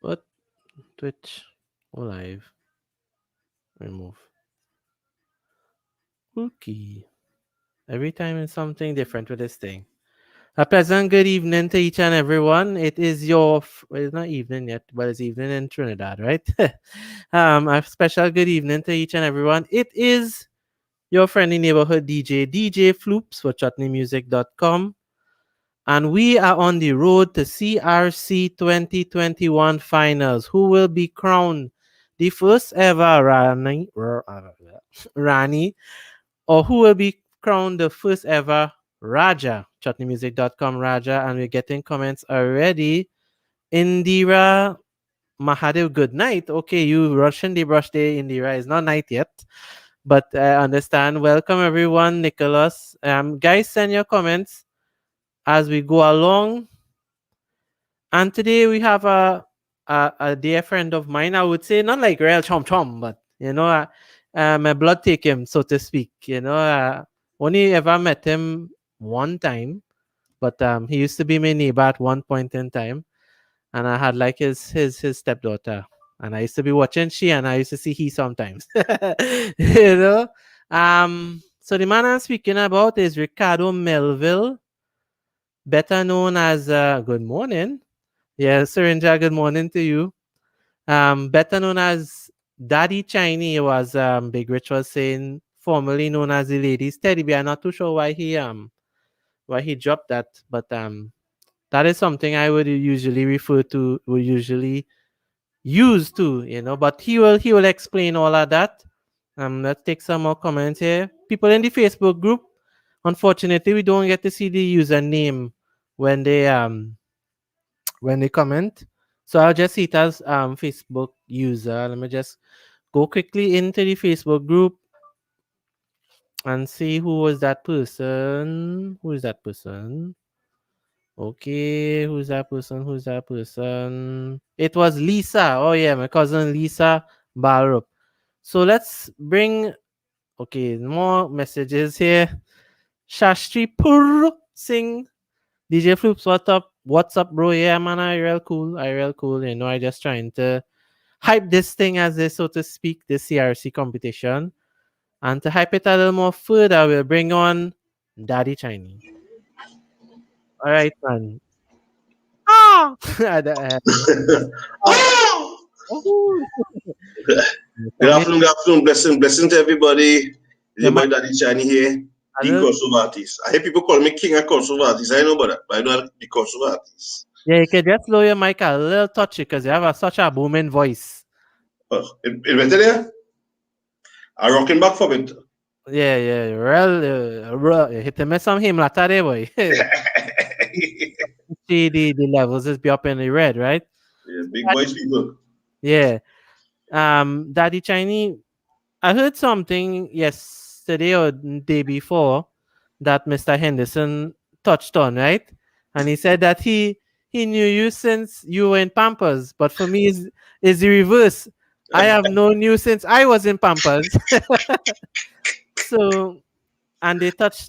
What? Twitch. Oh, live. Remove. Okay. Every time it's something different with this thing. A pleasant good evening to each and everyone. It is well, it's not evening yet, but it's evening in Trinidad, right? A special good evening to each and everyone. It is your friendly neighborhood DJ Floops for chutneymusic.com. And we are on the road to CRC 2021 finals. Who will be crowned the first ever Rani, or who will be crowned the first ever Raja? Chutneymusic.com Raja. And we're getting comments already. Indira Mahadev, good night. Okay, you Russian the brush day, Indira. It's not night yet. But I understand. Welcome everyone, Nicholas. Guys, send your comments as we go along. And today we have a dear friend of mine. I would say not like real chom chom, but my blood take him, so to speak. Only ever met him one time, but he used to be my neighbor at one point in time, and I had like his stepdaughter, and I used to be watching she, and I used to see he sometimes. you know. So the man I'm speaking about is Ricardo Melville, better known as Good Morning. Yeah, Syringa, good morning to you. Better known as Daddy Chinee, was Big Rich was saying, formerly known as the ladies teddy bear. I'm not too sure why he dropped that, but that is something I would usually refer to, would usually use to, but he will explain all of that. Let's take some more comments here. People in the Facebook group, unfortunately, we don't get to see the username when they comment. So I'll just see it as Facebook user. Let me just go quickly into the Facebook group and see who was that person. Who is that person? Okay, who's that person? Who's that person? It was Lisa. Oh yeah, my cousin Lisa Balrup. So let's bring more messages here. Shastri Pur Singh. DJ Floops, what up? What's up, bro? Yeah, man, I real cool. I just trying to hype this thing, as this, so to speak, the CRC competition. And to hype it a little more further, we'll bring on Daddy Chinee. All right, man. Ah! Oh! Oh! Good afternoon, good afternoon. Blessing to everybody. This Yeah, is man, my daddy Chinee here, a the little, crossover artist. I hear people call me king of crossover artists. I know about that, but I know the crossover artist. yeah, you can just lower your mic a little touchy because you have such a booming voice. It went there. I rocking back from it. Yeah, yeah, hit him with some him latte, boy. See the levels is be up in the red, right? Yeah, big boys people. Yeah. Daddy Chinese, I heard something yesterday or day before that Mr. Henderson touched on, right? And he said that he knew you since you were in Pampers, but for me is the reverse. I have known you since I was in Pampers. So, and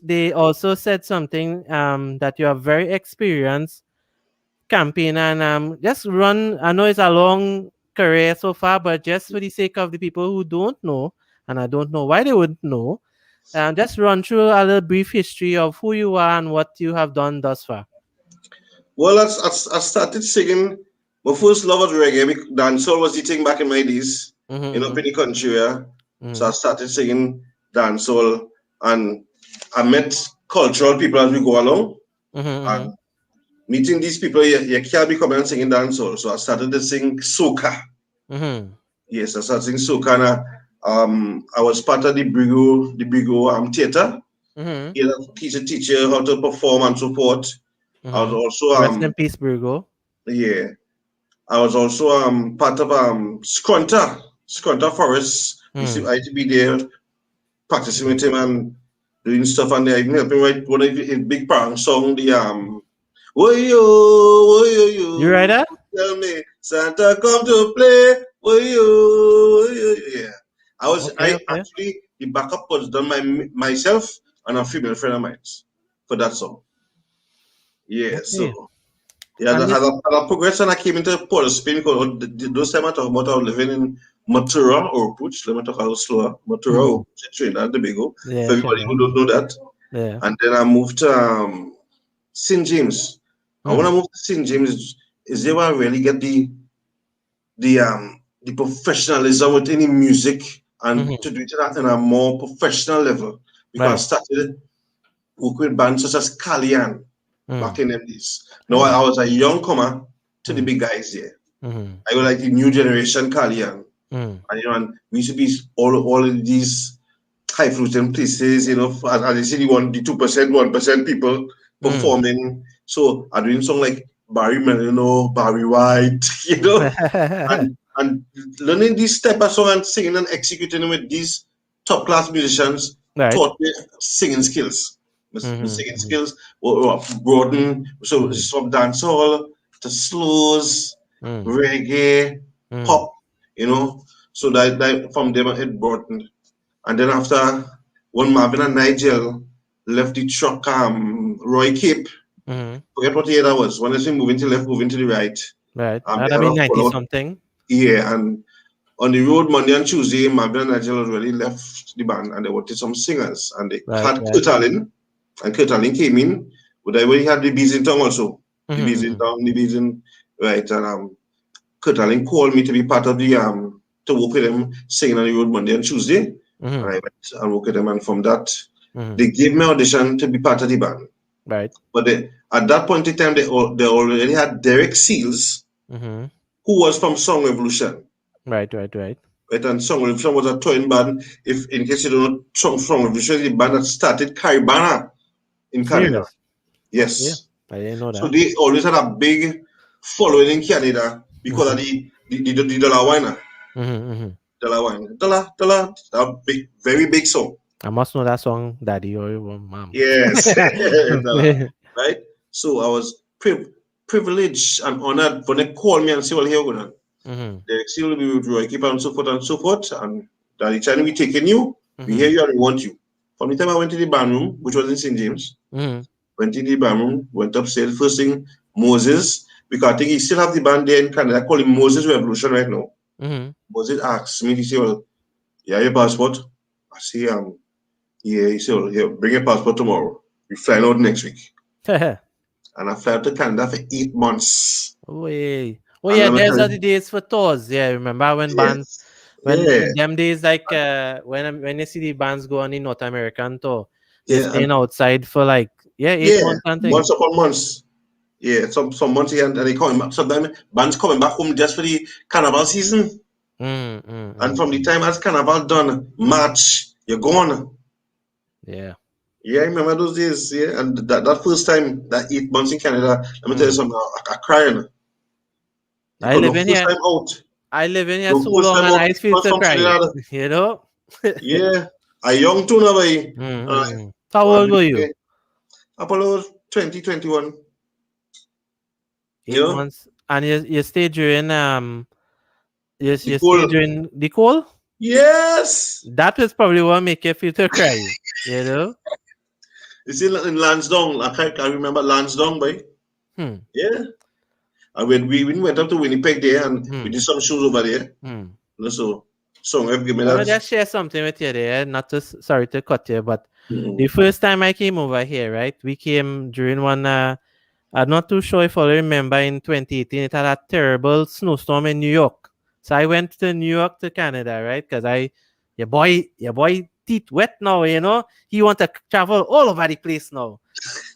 they also said something that you are very experienced campaign, and just run. I know it's a long career so far, but just for the sake of the people who don't know, and I don't know why they wouldn't know, just run through a little brief history of who you are and what you have done thus far. Well, I started singing. My first love was reggae. Dancehall was the thing back in my days, up in Mm-hmm, the country. Yeah. So mm-hmm, I started singing dancehall, and I met cultural people as we go along. mm-hmm, And meeting these people, you can't be coming and singing dancehall. So I started to sing soca. mm-hmm, Yes, I started singing soca. And I was part of the Brigo theater. mm-hmm, You know, teach you how to perform and support. I was mm-hmm. also Rest in peace, Burgo. yeah, I was also part of Scrunter Forest. Mm. I used to be there practicing with him and doing stuff, and I even helped him write one of his big prank song, the Woyo, You right yo, there? tell me, Santa come to play, woyo, yeah. Okay, I okay, actually, the backup was done by myself and a female friend of mine for that song. Yeah, okay. so Yeah, And as this, I progressed and I came into Port of Spain, because those time I talk about I was living in Matura or Puch, let me talk a little slower. Matura or mhm, Puch, Trinidad and Tobago, for yeah, everybody who Trinidad. don't know that. Yeah. And then I moved to St. James. And when I Mhm, moved to St. James, is there where I really get the professionalism within the music and mhm, to do it in a more professional level. Because I right. started working with bands such as Kalian back Mm. in them days. Now Yeah. I was a young comer to the Mm. big guys here. Mhm. I was like the new generation Kalian. Mm. And and we used to be all of these high fruiting places, as you see the 2%, 1% people Mm. performing. So I'm doing song like Barry Melino, Barry White, and learning these type of song and singing and executing them with these top class musicians Right. taught me singing skills. My Mhm. singing Mhm. skills were broadened. So Mhm. it's from dancehall to slows, Mm. reggae, Mm. pop, you know. So that from them it broadened. And then after when Marvin and Nigel left the truck, Roy Cape, Mhm. forget what year that was. When I say moving to left, moving to the right. Right. They That'd had be a 90 fallout. something. Yeah, and on the road Monday and Tuesday, Marvin and Nigel already left the band and they wanted some singers. And they Right. had Right. Kurt Allen, and Kurt Allen came in, but they already had the Bees in Town also. The Mhm. Bees in Mhm. Town, the Bees in, right. And Kurt Allen called me to be part of to work with them singing on the road Monday and Tuesday. And I Mhm. went and worked with them. And from that, Mhm. they gave me audition to be part of the band. Right. But at that point in time, they already had Derek Seals, Mhm. who was from Song Revolution. Right. Right. Right. Right, and Song Revolution was a touring band. If in case you don't know, Song Revolution is the band that started Caribana in Canada. Serious. Okay. Yes. I didn't know So that. they always had a big following in Canada because of Mhm. the dollar wine. Mhm. Mhm. Dollar wine. Dollar, a big, very big song. I must know that song, Daddy or your Mom. Yes. Dollar. Right? So I was privileged and honored when they called me and say, well, here we're going. Mhm. The seal will be with Roy Keeper and so forth and so forth. And Daddy Chinee, we taking you, we hear Mhm. you and we want you. From the time I went to the band room, which was in St. James, Mhm. went to the band room, went upstairs, first thing, Moses, because I think he still have the band there in Canada. I call him Moses Revolution right now. Mhm. Moses asked me, he said, well, you have your passport? I say, yeah, he said, well, here, bring your passport tomorrow. We flying out next week. And I fly out to Canada for 8 months. Way. Oh And yeah, let me there's tell other you, days for tours. Yeah, remember when band yes, when yeah, in them days like when you see the bands go on the North American tour, they're yeah, and staying outside for like yeah, eight yeah, months and thing. months upon months. Yeah, some months here and they coming back. Sometimes bands coming back home just for the carnival season. Mm, mm, And mm, from the mm. time as carnival done, March, you're gone. Yeah. Yeah, I remember those days. Yeah, and that first time, that 8 months in Canada, let me tell you Mm. something. I crying I because live my in first here. time out, I live in here the so first long time and out, I 8 feel months to from cry. Trinidad. You know? Yeah, I young too now, boy. Mm, Uh, mm. How one old were day, you? Apollo 2021. You Eight know, months. And you stayed during you stayed Nicole. during the cold? Yes, That was probably what make you feel to cry. You know? it's in Lansdowne. I remember Lansdowne, boy. Hmm. Yeah. And when we went up to Winnipeg there and we Hmm. did some shows over there. Hmm. So song have given me Let me that. just share something with you there. Not to sorry to cut you, but the Mm, first time I came over here, right? We came during one. I'm not too sure if I remember in 2018. It had a terrible snowstorm in New York, so I went to New York to Canada, right? Because your boy teeth wet now. You know he want to travel all over the place now.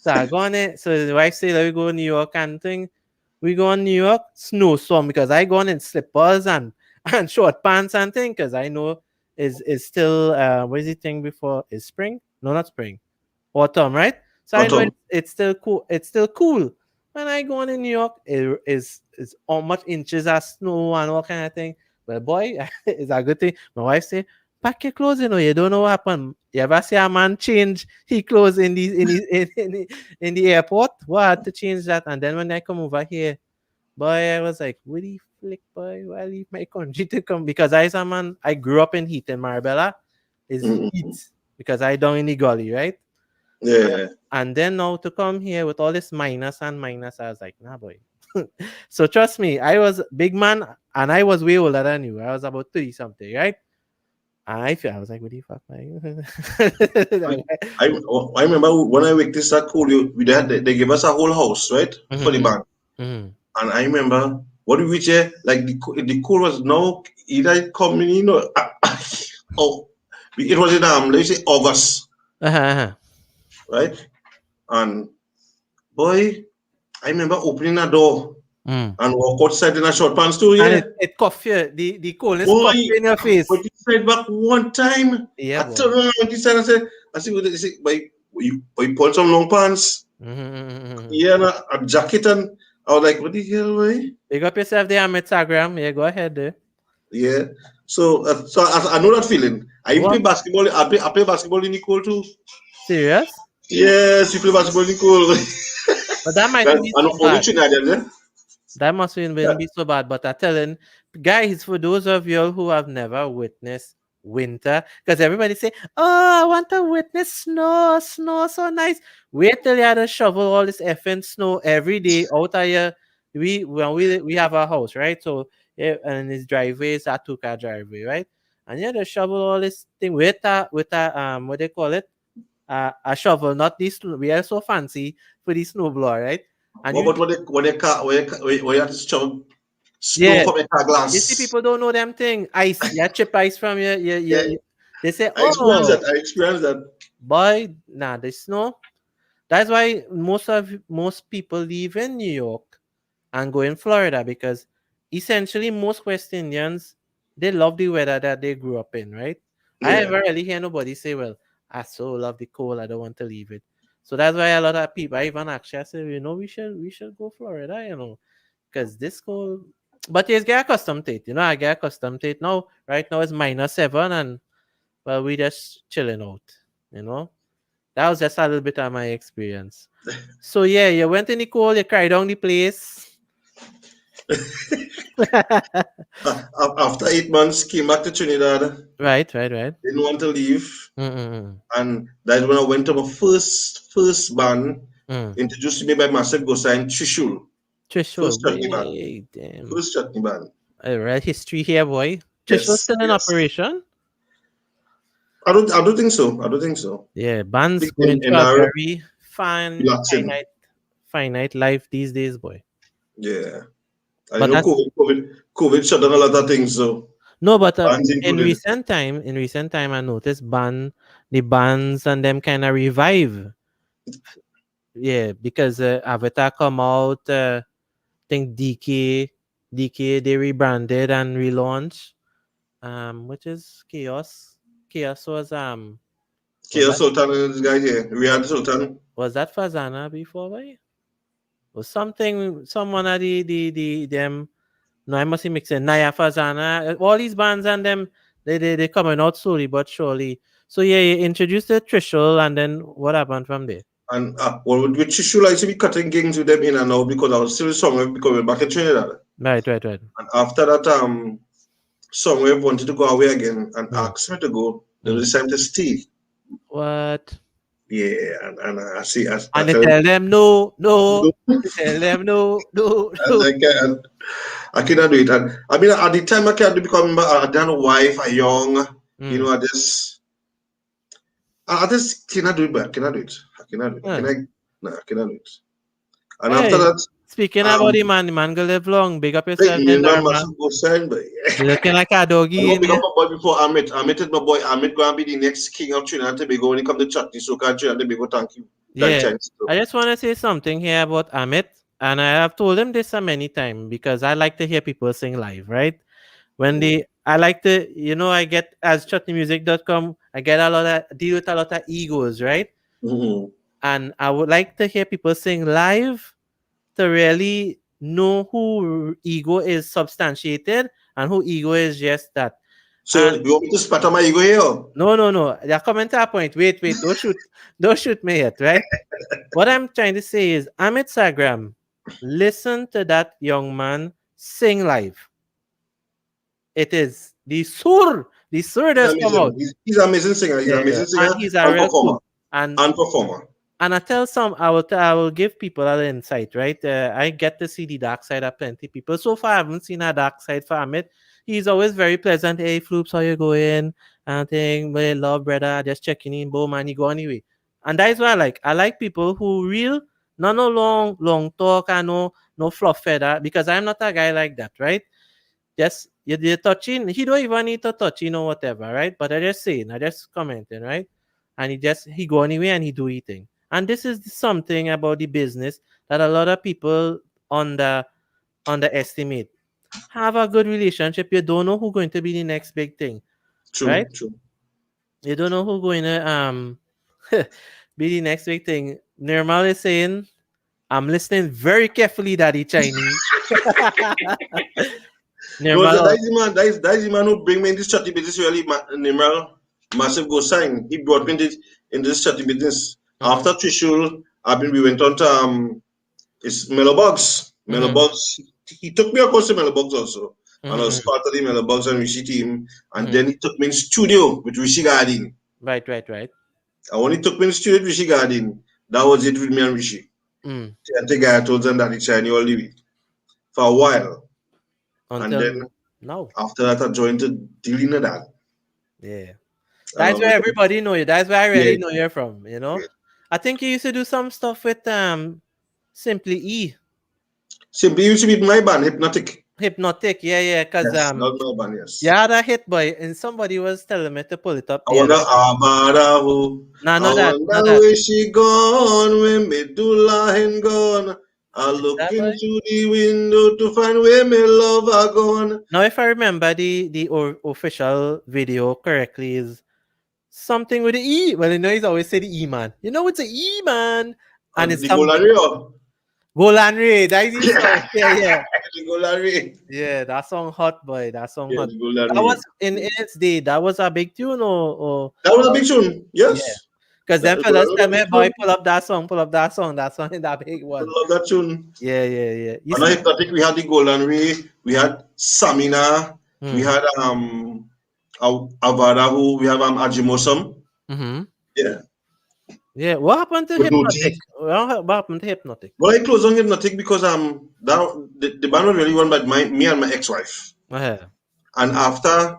So I go on it. So the wife said, "Let me go to New York and thing." We go on New York snowstorm because I go on in slippers and and short pants and thing because I know is still what is the thing before is spring? No, not spring, autumn, right? So I know autumn. it's still cool. It's still cool. When I go on in New York, it is how much inches of snow and all kind of thing. But boy, it's a good thing. My wife say, pack your clothes, you don't know what happened. You ever see a man change he clothes in the airport? Well, I had to change that. And then when I come over here, boy, I was like, what the flick, boy? Why leave my country to come? Because I a man, I grew up in heat in Marbella. Is Mm, heat. Because I down in the gully, right? yeah. And then now to come here with all this minus and minus, I was like, nah, boy. So trust me, I was big man and I was way older than you. I was about 30 something, right? And I was like, what the fuck, man? I, I remember when I worked this at Cool, they gave us a whole house, right, for the Mhm, band. mhm. And I remember what we reached here, like the cool was now either coming, oh, it was in let's say August, Uh-huh, uh-huh. right? And boy, I remember opening a door Mm. and walk outside in a short pants too, And yeah. it cough you, the coldness Boy, cough you in your but face. he said back one time, Yeah, I boy. turned around this side and I said, what say, boy, put some long pants, Mm-hmm. yeah, and a jacket, and I was like, what the hell, boy? Big up yourself there on Instagram. Yeah, go ahead there. Yeah. So I know that feeling. I even play What? basketball. I play basketball in Nicole too. Serious? Yes, you play basketball in Nicole. But that Well, mightn't be I so know only bad. Trinidadians, eh? That must even Yeah. be so bad. But I telling guys, for those of you who have never witnessed winter, because everybody say, "Oh, I want to witness snow, snow, so nice." Wait till you had to shovel all this effing snow every day out of here. We have a house, right? So yeah, and his driveway is a two-car driveway, right? And you had to shovel all this thing with a what they call it, a shovel, not this. We are so fancy for the snowblower, right? And What you, about when you have to shove snow yeah, from a car you see, glass? people don't know them thing. Ice, yeah, chip ice from Yeah, they say, I experienced oh, that. I experienced that. boy, nah, the snow. That's why most people live in New York and go in Florida because essentially most West Indians they love the weather that they grew up in, right? I Yeah. never really hear nobody say, "Well, I so love the cold, I don't want to leave it." So that's why a lot of people, I even actually I say, we should go Florida, because this cold. But you get accustomed to it, I get accustomed to it now. Right now it's -7, and well, we just chilling out, you know. That was just a little bit of my experience. So yeah, you went in the cold, you cried down the place. After 8 months, came back to Trinidad. Right, right, right. Didn't want to leave, Mm-mm. and that's when I went to my first band, Mm. introduced to me by Master Gosa and Trishul. Trishul, First Chutney band. wait, damn. First Chutney band. I read history here, boy. Trishul's Yes, still in yes. operation. I don't think so. I don't think so. Yeah, I bands think going in through a our very relaxing. finite life these days, boy. Yeah. I But know that's COVID shut down a lot of things, so no, but bands included. in recent time, I noticed the bands and them kind of revive. Yeah, because Avatar come out. Think DK they rebranded and relaunched. Which is Chaos. Chaos was Kia that Sultan and this guy here. We was, had Sultan. was that Fazana before, boy? Was something someone of the them. No, I must be mixing Naya Fazana. All these bands and them they coming out slowly but surely. So yeah, you introduced the Trishul and then what happened from there? And well, with Chishu, I used to be cutting gigs with them in and out because I was still somewhere because we're back in Trinidad. Right, right, right. And after that, somewhere wanted to go away again and Mm, asked me to go. It mm. was time to stay. What? Yeah, and I see, I And they tell him, tell them no, no. no, They tell them no, no, no. I cannot do it. And I mean, at the time, I can't become a done wife, a young, Mm. I just cannot do it, but I cannot do it. I cannot do it. Huh. No, I cannot do it. And after Hey, that, speaking about um, the man go live long. Big up hey, yourself, me then, and my Dharma. massive go sign, but You looking like a I doggy want in to pick up here. my boy before Amit. Amit is my boy. Amit going to be the next king of Trinidad and Tobago when he come to Chutney, Soca, and Trinidad and Tobago. Thank you. Yeah. Thanks. I just want to say something here about Amit. And I have told him this a many times because I like to hear people sing live, right? When I like to, I get as chutneymusic.com, I get a lot of, deal with a lot of egos, right? Mm-hmm. And I would like to hear people sing live to really know who ego is substantiated and who ego is just that. So And you want me to spat on my ego here? no, no, no. They're coming to a point. Wait, wait, don't shoot me yet, right? What I'm trying to say is I'm at Sagram. Listen to that young man sing live. It is the sur He's does come amazing. out. He's an amazing singer. He's an Yeah, yeah. amazing And singer he's a and real performer. cool. And And performer. And I tell some, I will give people an insight, right? I get to see the dark side of plenty people. So far, I haven't seen a dark side for Amit. He's always very pleasant. Hey, Floops, how you going? And thing, my love, brother, just checking in, boom, and he go anyway. And that is what I like. I like people who real, no long talk, and no fluff feather, because I'm not a guy like that, right? Just you're touching. He don't even need to touch, whatever, right? But I just saying, I just commenting, right? And he go anyway and he do eating. And this is something about the business that a lot of people under underestimate. Have a good relationship. You don't know who's going to be the next big thing, right? True, true. You don't know who's going to be the next big thing. Nirmal is saying, I'm listening very carefully, Daddy Chinese. No, Nirmal, that is the man who bring me in this chatty business really, Nimral, massive go sign. He brought me in this chatty business. mm-hmm, After Trishul, we went on to it's Mellow Bugs. Mellow mm-hmm, Bugs. He took me across to Mellow Bugs also. And I was mm-hmm, part of the Mellow Bugs and Rishi team. And mm-hmm. then he took me in studio with Rishi Gardin. Right, right, right. And when he took me in studio with Rishi Gardin, that was it with me and Rishi. Mm. I think I told them that it's shiny all the way for a while. And then Until now. after that, I joined the dealing of that. Yeah. That's Along where with everybody know you. That's where I yeah, really know you're from. yeah. I think you used to do some stuff with Simply E. Simply used to be my band, Hypnotic. Hypnotic. Yeah, yeah. Cause Yes, that was my band, yes. you had a hit boy and somebody was telling me to pull it up I the wonder other day. Abarahu. No, I not that, not wonder that. where she gone when Medulla and gone. I Is look that boy? into the window to find where my love are gone. Now if I remember the official video correctly is something with the E. Well, he's always say the E man. It's a E man. And And it's the something. Golario. Golan Ray, that is his Yeah, song. Yeah, yeah. the Golari. Yeah, that song hot boy. That song Yeah, hot. the That was Golari. in its day. That was a big tune, That was a or big tune. yeah. Yes. Because That then the fellas Golari was tell a me, big boy, tune. pull up that song. That song is that big I one. love that tune. Yeah, yeah, yeah. You And I see? Hypnotic, we had the Golden Ray, we had Samina, we Hmm. had Avada, we have Ajimosam. Mm-hmm. Yeah. Yeah. What happened to Hypnotic? Kunuti. What happened to Hypnotic? Well, I closed on Hypnotic because the band was really run by me and my ex-wife. Uh-huh. And after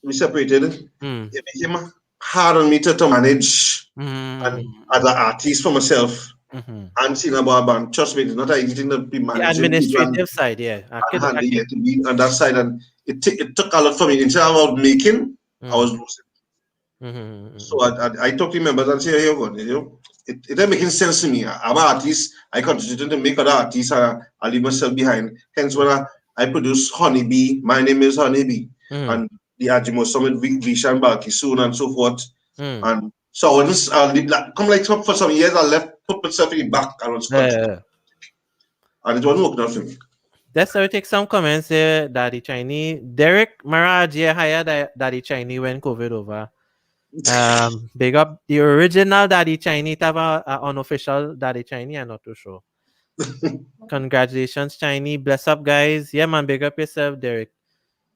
we separated, Hmm. it became hard on me to manage and Mm-hmm. as an artist for myself Mm-hmm. and seeing about a band. Trust me, it's not an easy thing to be The managing people administrative side, yeah. and I handling kid. it to be on that side. And it took a lot for me. Instead of making, I Mm. was losing. Mm-hmm. So I talk to members and say, here, God, it ain't making sense to me. I'm an artist. I continue to make other artists. I leave myself behind. Hence, when I produce Honeybee, my name is Honeybee. Mm. And the Ajimo Summit, Vishan Balki soon and so forth. Mm. And so I just come like for some years, I left, put myself in the back and was continue. Yeah. And it wasn't working out for me. Let's take some comments here, Daddy Chinese. Derek Maraj, yeah, hired Daddy Chinese when COVID over. Big up the original Daddy Chinese. Have a unofficial Daddy Chinese. I'm not too sure. Congratulations, Chinese. Bless up, guys. Yeah, man. Big up yourself, Derek.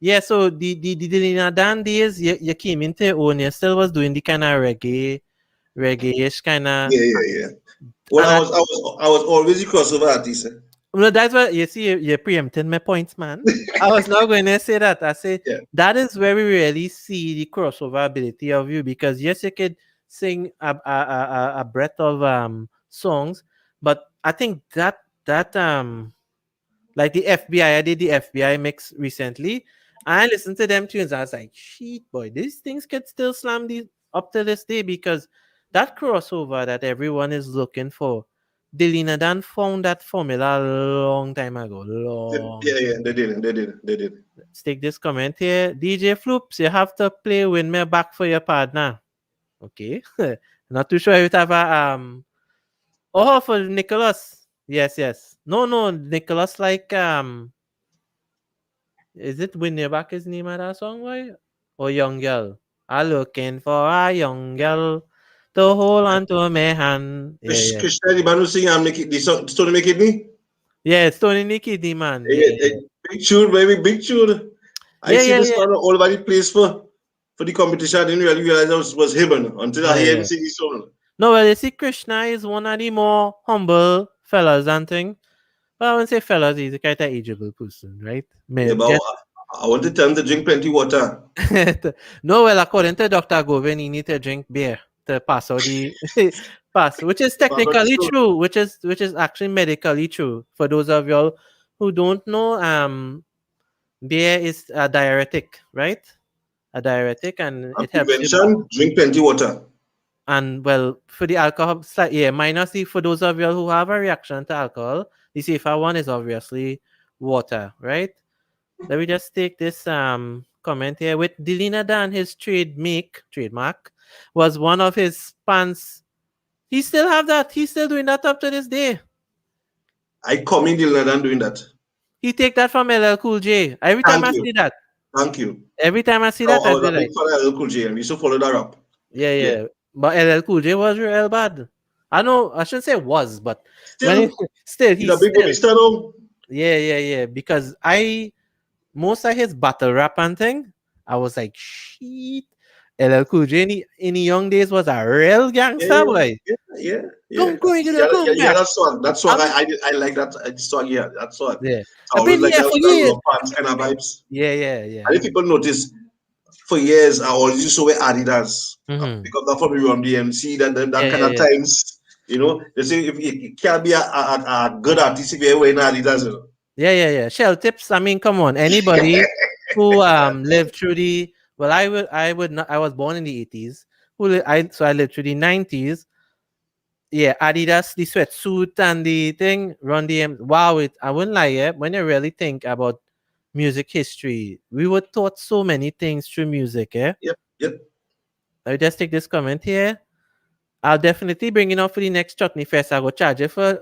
Yeah, so the Lina Dan days, you came into your own. You still was doing the kind of reggae-ish kind of. Yeah, yeah, yeah. Well, And I was always a crossover artist. no, that's what you see. You're preempting my points, man. I was not going to say that. I say Yeah. that is where we really see the crossover ability of you, because yes, you could sing a breadth of songs, but I think that like the FBI, I did the FBI mix recently. I listened to them tunes. I was like, shit, boy, these things could still slam these up to this day, because that crossover that everyone is looking for, Delina Dan found that formula a long time ago. Long. Yeah, yeah, they did. Let's take this comment here. DJ Floops, you have to play Win Me Back for your partner. Okay. Not too sure if you have a oh, for Nicholas. Yes, yes. No, Nicholas, like is it Win Me Back his name of that song, boy? Or Young Girl? I'm looking for a young girl to hold on to my hand. Yeah, yeah. Krishna, the man who sing and make it, the story make it me. Yeah, it's Tony Nicky D, man. Yeah, Eh, yeah. Big tune, baby, big tune. I Yeah, see yeah, this yeah. man all over the place for the competition. I didn't really realize it was him until I hear him Yeah. sing his song. No, well, you see, Krishna is one of the more humble fellas and thing. Well, I wouldn't say fellas, he's a kind of ageable person, right? Yeah, May but get I want to tell him to drink plenty water. no, well, according to Dr. Govin, he need to drink beer to pass out the pass, which is But I got technically so true, which is actually medically true. For those of y'all who don't know, beer is a diuretic, right? A diuretic, and and it helps you pass. prevention, drink plenty water. And well, for the alcohol, yeah, minus the for those of you who have a reaction to alcohol, the safer one is obviously water, right? Let me just take this comment here with Delina Dan. His trademark was one of his pants. He still have that. He's still doing that up to this day. I commend you than doing that. He take that from LL Cool J. Every time Thank I you. see that, Thank you. every time I see I, that, I I was be a big like, fan of LL Cool J and we used to follow that up. yeah, Yeah. yeah. But LL Cool J was real bad. I know I shouldn't say was, but when Still, still he's he's a big still, movie star now. yeah, yeah, yeah. Because most of his battle rap and thing, I was like, shit. LL Cool J in the young days was a real Yeah, gangster yeah, boy. yeah, yeah, yeah. Come, come, Yeah, yeah, come yeah, back. that song. That song, I'm I like that song. Yeah, that song. yeah. I I've always been like here that, for that years. love pants kind of vibes. Yeah, yeah, yeah. And if people notice, for years, I always used to wear Adidas Mm-hmm. because that's probably from the MC, that Yeah, kind yeah, of yeah. times. They say if you can't be a good artist if you're wearing Adidas. Yeah, yeah, yeah. Shell tips. I mean, come on. Anybody who lived through the well, I would not. I was born in the 80s. I lived through the 90s. Yeah, Adidas, the sweatsuit and the thing, Run DM. Wow, I wouldn't lie, yeah. When you really think about music history, we were taught so many things through music, eh? Yep, yep. I'll just take this comment here. I'll definitely bring it up for the next Chutney Fest. I'll go charge it for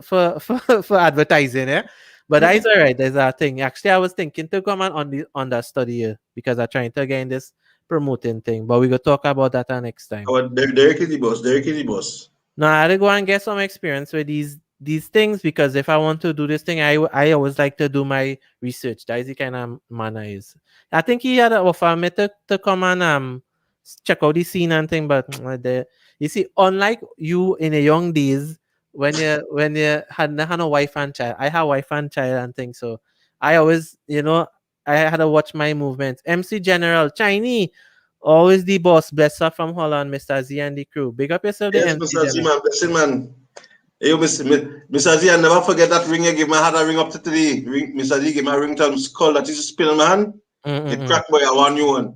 advertising, eh? But that's all right. There's a thing. Actually, I was thinking to come on that study here because I'm trying to get in this promoting thing. But we go talk about that next time. Derek is the boss. Derek is the boss. No, I had to go and get some experience with these things because if I want to do this thing, I always like to do my research. That is the kind of man I is. I think he had offered me to come and check out the scene and thing, but you see, unlike you in the young days when you had no wife and child, I have wife and child and things, so I always I had to watch my movements. MC General Chinee. Always the boss, bless her from Holland, Mr. Z and the crew. Big up yourself, the Yes, MC Mr. Z, General. man. Blessing, man. Hey, Mr. Z, I never forget that ring you give me. I had a ring up to today. Mr. Z gave me a ring to call that is spin on my hand. It Mm-mm-mm. cracked boy, I want new one.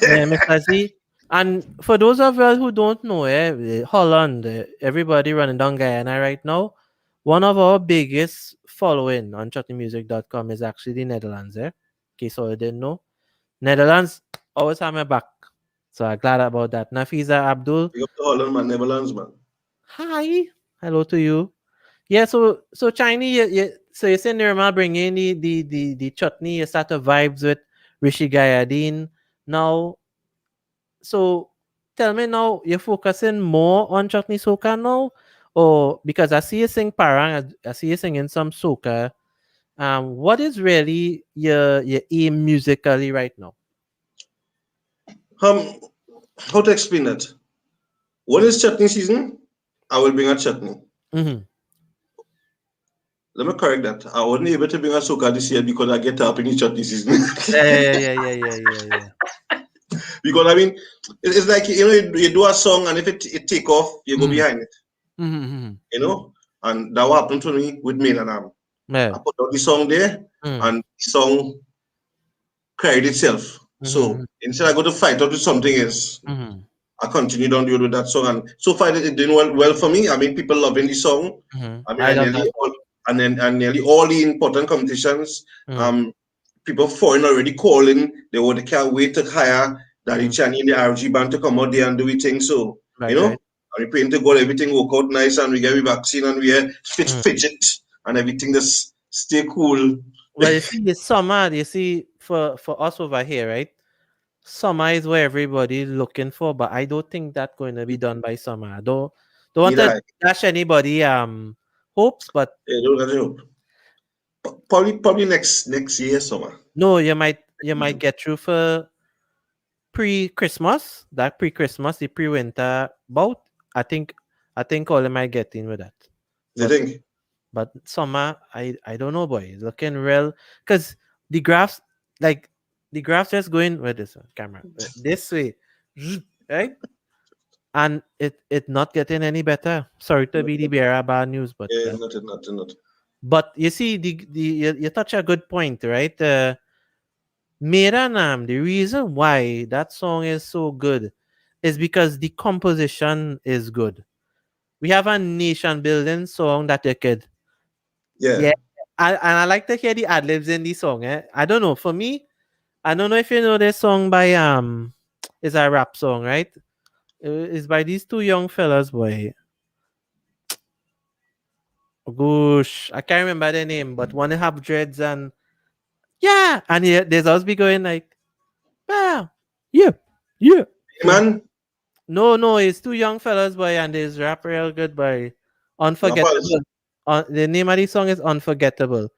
Yeah, Mr. Z. And for those of you who don't know, Holland, everybody running down Guyana right now, one of our biggest following on chutneymusic.com is actually the Netherlands. In case you didn't know, Netherlands always have my back. So I'm glad about that. Nafisa Abdul, Big up to Holland, man. Netherlands, man. hi. Hello to you. Yeah, so Chinese, so you say Nirmal bring in the chutney, you start to vibes with Rishi Gayadeen. Now, so tell me now, you're focusing more on chutney soca now, or because I see you sing parang, I see you singing some soca. What is really your aim musically right now? Um, how to explain that? When is chutney season? I will bring a chutney. Mm-hmm. Let me correct that. I wasn't able to bring a soca this year because I get up in the chutney season. Yeah, yeah, yeah, yeah, yeah, yeah. Because I mean, it's like you do a song and if it take off, you go Mm-hmm. behind it. Mm-hmm. You know, and that what happened to me with me and Yeah. I put out the song there, Mm-hmm. and the song carried itself. Mm-hmm. So instead I go to fight out with something else, Mm-hmm. I continued on with that song, and so far it did well for me. I mean, people loving the song. Mm-hmm. I mean, I love that song. and nearly all the important competitions, Mm-hmm. um, people foreign already calling. They can't wait to hire Daddy Mm-hmm. Chani and the RG band to come out there and do it thing. So you Right, know, right. and we praying to God everything work out nice, and we get the vaccine, and we Mm. fidget and everything just stay cool. Well, you see, it's summer. You see, for us over here, right? Summer is what everybody's looking for, but I don't think that's going to be done by summer. I don't want Neither to I. dash anybody hopes, but Don't get hope. Probably next year summer. no, you might get through for pre-Christmas, that pre-Christmas, the pre-winter bout. I think I think all might get in with that. You But think? Summer, I don't know, boy. It's looking real because the graphs, like the graphs just going with this camera this way, right? And it not getting any better. Sorry to be the bearer of bad news, but Yeah, nothing. you see you touch a good point, right? Mera Nam, the reason why that song is so good is because the composition is good. We have a nation building song that you could, Yeah. yeah. And I like to hear the ad libs in the song. I don't know. For me, I don't know if you know this song by it's a rap song, right? It's by these two young fellas, boy. Gosh, I can't remember the name, but one have dreads and yeah, and there's always be going like, wow, yeah, yeah. So Man, no, no, it's two young fellas, boy, and there's rap real good, boy. no palace. Unforgettable. The name of the song is Unforgettable.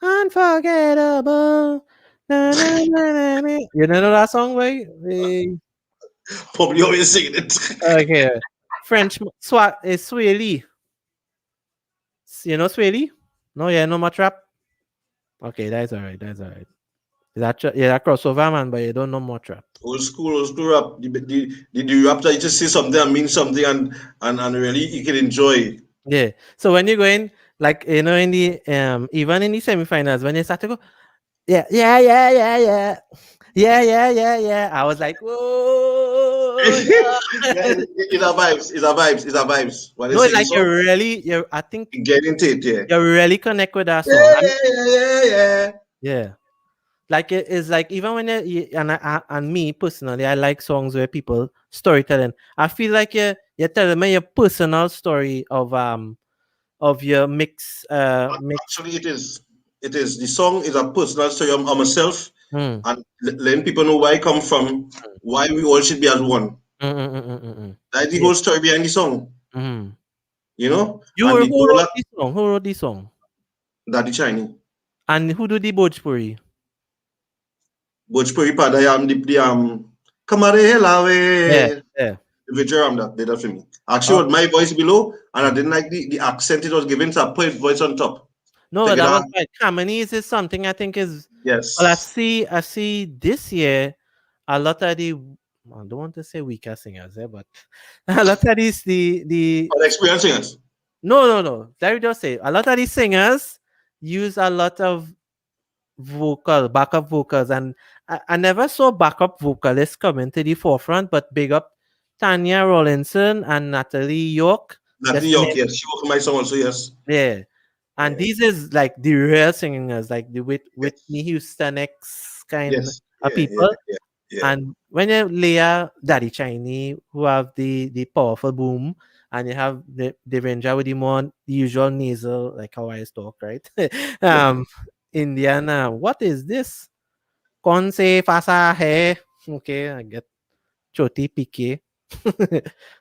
Unforgettable. Na, na, na, na, na. You know that song, boy? Probably always singing it. Okay. French Swat is Swahili. You know Swahili? No, yeah, no much rap. Okay, that's alright. That's alright. Yeah, that crossover man, but you don't know much rap. Old school rap. The rap that you just say something and mean something and really you can enjoy. Yeah. So when you go in, like in the even in the semifinals, when you start to go, yeah, yeah, yeah, yeah, yeah. Yeah, yeah, yeah, yeah. I was like, whoa, Yeah, yeah. it's a vibes. It's a vibes. When they No, sing the like song, I think you get into it, yeah. you really connect with that song. Yeah, And yeah, yeah, yeah. yeah, like it is like even when and me personally, I like songs where people storytelling. I feel like you're telling me your personal story of your mix. Actually, it is. It is. The song is a personal story of myself Mm, and letting people know where I come from, why we all should be as one. That's the Yeah. whole story behind the song, Mm. you know? You And were the who goal wrote of this song? Who wrote this song? that the Chinese. And who do the Bhojpuri? Bhojpuri Pada the Kamare Yeah, Helawe. yeah. The video that did that for me. Actually, Okay. was my voice below, and I Mm. didn't like the accent it was giving, so I put voice on top. No, Take it that was on. right. Harmonies is something I think is well. Yes. I see this year a lot of the I don't want to say weaker singers, but a lot of these the But experiencing it. no. Let me just say a lot of these singers use a lot of backup vocals, and I never saw backup vocalists coming to the forefront. But big up Tanya Rollinson and Natalie York. Not New Just York, yes. She worked my song also, yes. yeah. And Yeah. these is like the real singers, like the Yes. Whitney Houston X kind Yes. of Yeah, yeah, people. yeah, yeah. And when you layer Daddy Chinee, who have the powerful boom, and you have the ranger with the more the usual nasal, like how I talk, right? Yeah. um, Indiana, what is this? Con se pasa hai? Okay, I get choti pique.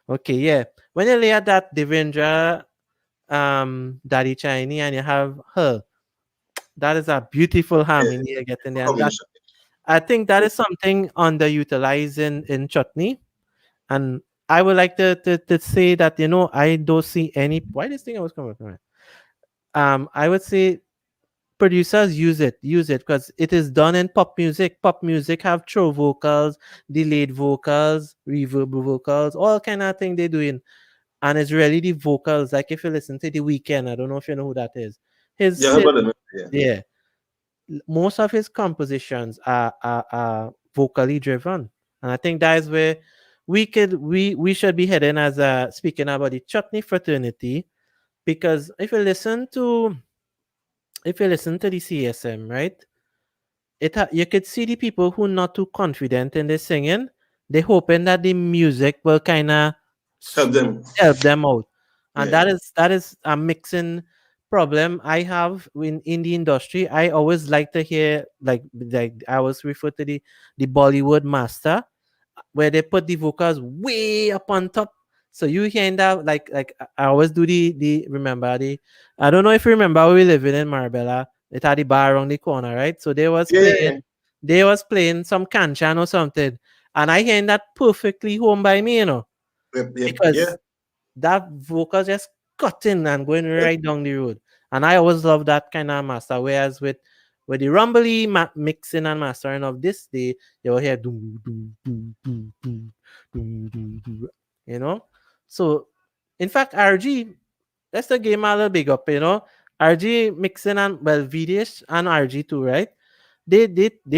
Okay, yeah. When you layer that Devendra Daddy Chinee and you have her. That is a beautiful Yeah. harmony you're getting there. And that Combination. I think that is something underutilized in Chutney. And I would like to say that, I don't see any why this thing I was coming from. I would say producers use it because it is done in pop music. Pop music have throw vocals, delayed vocals, reverb vocals, all kind of thing they're doing. And it's really the vocals. Like if you listen to The Weekend, I don't know if you know who that is. Yeah, His about them. Yeah. yeah, most of his compositions are vocally driven, and I think that is where we should be heading as speaking about the Chutney fraternity, because if you listen to the CSM, right, you could see the people who not too confident in the singing, they hoping that the music will kind of Help them. help them out, and Yeah. that is a mixing problem I have in the industry. I always like to hear like I was referred to the Bollywood master, where they put the vocals way up on top. So you hear that like I always do the remember the I don't know if you remember we living in Marbella. It had the bar around the corner, right? So Yeah. they was playing some Kanchan or something, and I hear that perfectly home by me, Yep. Yep. because Yeah. that vocal just cutting and going right down the road. And I always love that kind of master. Whereas with the rumbly mixing and mastering of this day, you'll hear doom, doom, doom, doom, doom, doom, doom, doom, you know. So, in fact, RG, that's the game a little big up, you know. RG mixing and well, VDH and RG too, right? They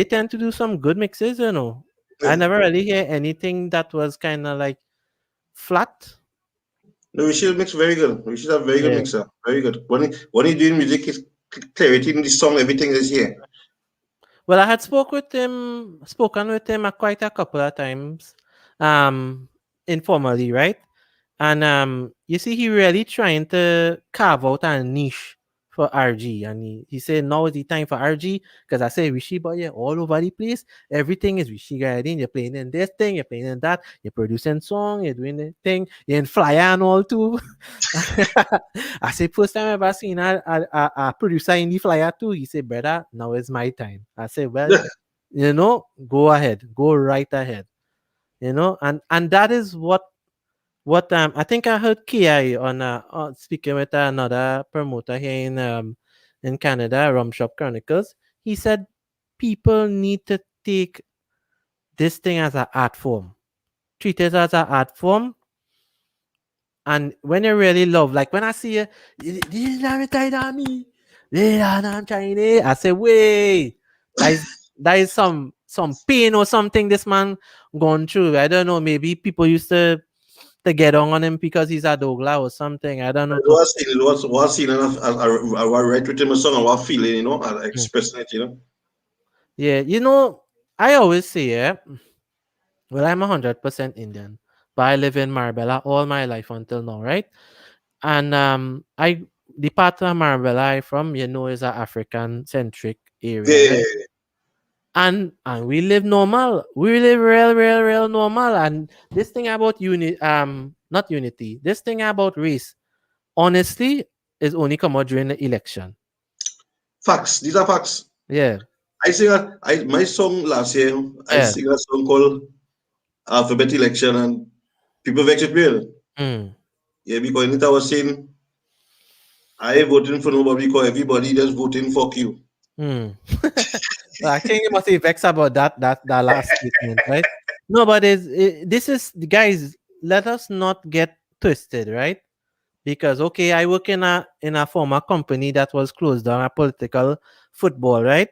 tend to do some good mixes, you know. I Yeah. never really hear anything that was kind of like flat. No, we should mix very good. We should have very good Yeah. mixer. Very good. When he doing music, his clarity in the song, everything is here. Well, I had spoken with him quite a couple of times, informally, right? And you see, he really trying to carve out a niche for RG. And he said, now is the time for RG. Because I say, Rishi, but you're all over the place. Everything is Rishi guiding. You're playing in this thing, you're playing in that, you're producing song, you're doing the thing, you're in flyer and all too. I say, first time I ever seen a producer in the flyer too. He said, brother, now is my time. I say, well, you know, go ahead, go right ahead. You know, and that is what I think I heard Ki on speaking with another promoter here in Canada, Rum Shop Chronicles. He said people need to take this thing as an art form, treat it as an art form, and when you really love, like when I see you, this is not retired on me, I'm Chinese. I say, wait, that is that is some pain or something this man gone through. I don't know. Maybe people used to get on him because he's a Douglas or something. I don't know. To What scene, and I write with him a song and what feeling, and Mm. expressing it. Yeah, you know, I always say, yeah, well, I'm 100% Indian, but I live in Marbella all my life until now, right? And I the part of Marbella I from, you know, is a African centric Yeah, area, yeah, right? yeah. And we live normal. We live real normal. And this thing about not unity, this thing about race, honestly, is only come out during the election. Facts. These are facts. Yeah. My song last year, I Yeah. sing a song called Alphabet Election, and people vex with me. Mm. Yeah, because in it I was saying, I ain't voting for nobody because everybody just voting fuck you. Mm. Well, I think you must be vexed about that last statement, right? No, but this is guys. Let us not get twisted, right? Because okay, I work in a former company that was closed down, a political football, right?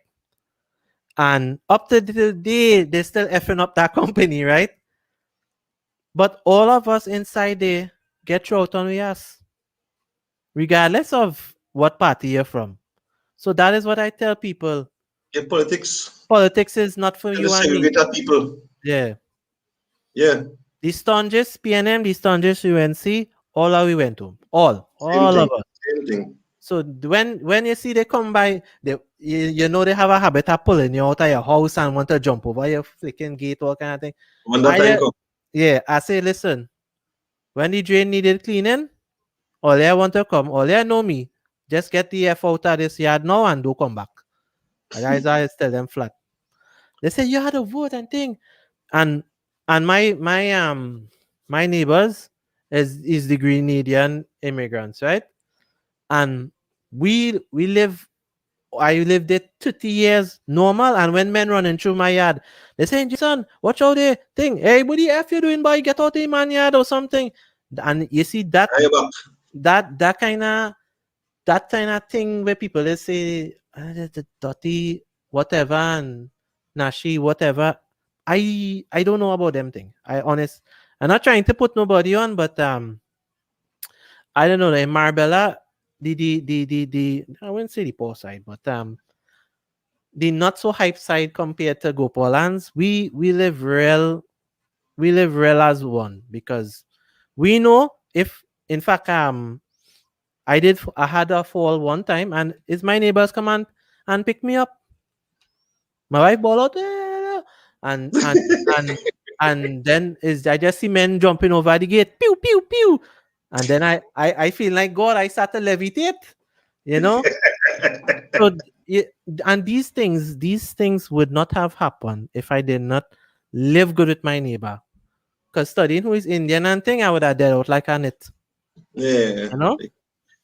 And up to the day, they still effing up that company, right? But all of us inside there get thrown out on we ass, regardless of what party you're from. So that is what I tell people. Yeah, politics Politics is not for and the you and me. segregated people. Yeah. Yeah, The Stonges, PNM, the Stonges, UNC, all of we went to. same All thing. of us. Same thing. So when you see they come by, you know they have a habit of pulling you out of your house and want to jump over your freaking gate, all kind of thing. When that I time comes, yeah, I say listen, when the drain needed cleaning, all you want to come, all you know me, just get the F out of this yard now and do come back. And guys, I tell them flat. They say you had a vote and thing. And my neighbors is the Grenadian immigrants, right? And we live I lived there 30 years normal. And when men running through my yard, they saying, Jason, watch out there. Thing, hey buddy, F you doing boy, get out of my yard or something. And you see I back. that kind of thing where people they say the dirty whatever and nashi whatever. I don't know about them thing. I'm not trying to put nobody on, but I don't know. In Marbella, the I wouldn't say the poor side, but the not so hype side compared to Gopalands, we live real as one because we know if in fact I had a fall one time and it's my neighbors come and pick me up. My wife ball out and and and and then is I just see men jumping over the gate, pew pew pew, and then I feel like God, I start to levitate, you know. So and these things would not have happened if I did not live good with my neighbor. Cause studying who is Indian and thing, I would have dead out like a net. Yeah. You know?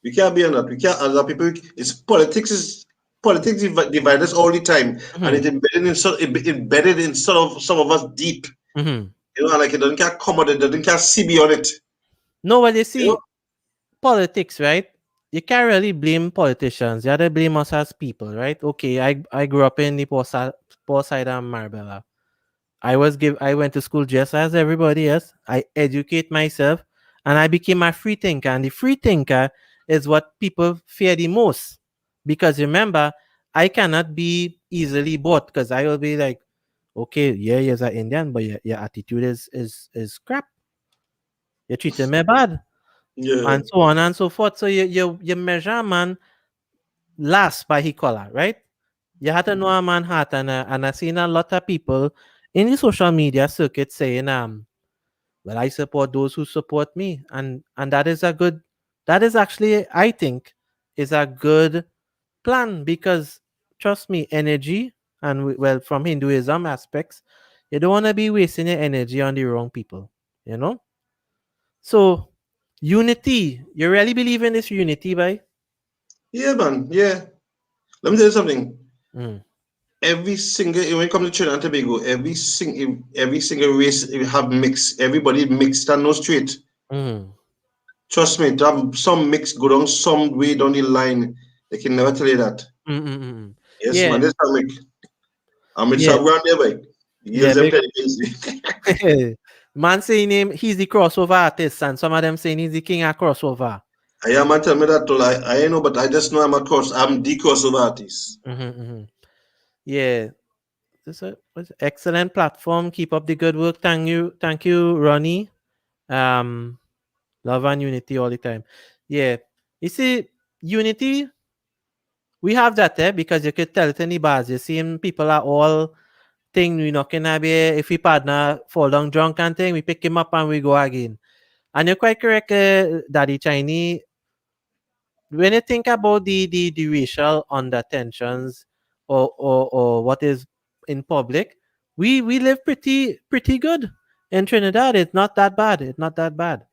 We can't be on that. We can't other people. It's politics divide us all the time, and Mm-hmm. it's embedded in some of us deep. Mm-hmm. You know, like it doesn't can't come out, it doesn't can't see beyond it. No, well, you You know? see, politics, right? You can't really blame politicians. You have to blame us as people, right? Okay, I grew up in the poor side of Marbella. I went to school just as everybody else. I educate myself and I became a free thinker. And the free thinker is what people fear the most. Because remember, I cannot be easily bought because I will be like, okay, yeah, you're an Indian, but your attitude is crap. You're treating me bad. Yeah. And so on and so forth. So you measure a man last by his color, right? You have to know a man heart, and I've seen a lot of people in the social media circuit saying, well, I support those who support me. And that is actually, I think, is a good plan because trust me, energy and well, from Hinduism aspects, you don't want to be wasting your energy on the wrong people, you know? So unity, you really believe in this unity, by? Yeah, man. Yeah. Let me tell you something. Mm, Every single when it comes to Trinidad and Tobago, every single race we have mixed. Everybody mixed and no straight. mm, Trust me, to have some mix go down some way down the line. They can never tell you that. mm, mm, mm, mm. Yes, Yeah, man. This time, I'm with yeah, some around there, boy. yeah. Use them Big penny things. man saying him he's the crossover artist, and some of them saying he's the king of crossover. I am tell me that to lie. I ain't know, but I just know I'm the crossover artist. Mm-hmm, mm-hmm. Yeah, it's a excellent platform. Keep up the good work. Thank you, Ronnie. Um, love and unity all the time. Yeah, you see, unity we have that because you could tell it in the bars. You see, people are all thing we not gonna be if we partner fall down drunk and thing, we pick him up and we go again. And you're quite correct, Daddy Chinese. When you think about the racial under tensions or what is in public, we live pretty good in Trinidad. It's not that bad. It's not that bad.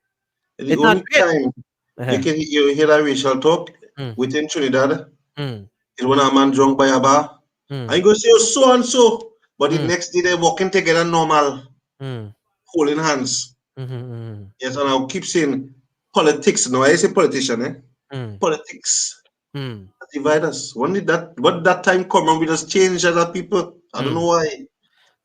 The It's not only great. time Uh-huh. you hear that racial talk Mm, within Trinidad mm, is when a man drunk by a bar. And mm, you go say, oh, so and so. But the mm, next day they're walking together normal, mm, holding hands. mhm, mhm, Yes, and I'll keep saying politics. No, I say politician, eh? mm, Politics mm, divide us. When did that time come and we just change other people? I don't know mm. why.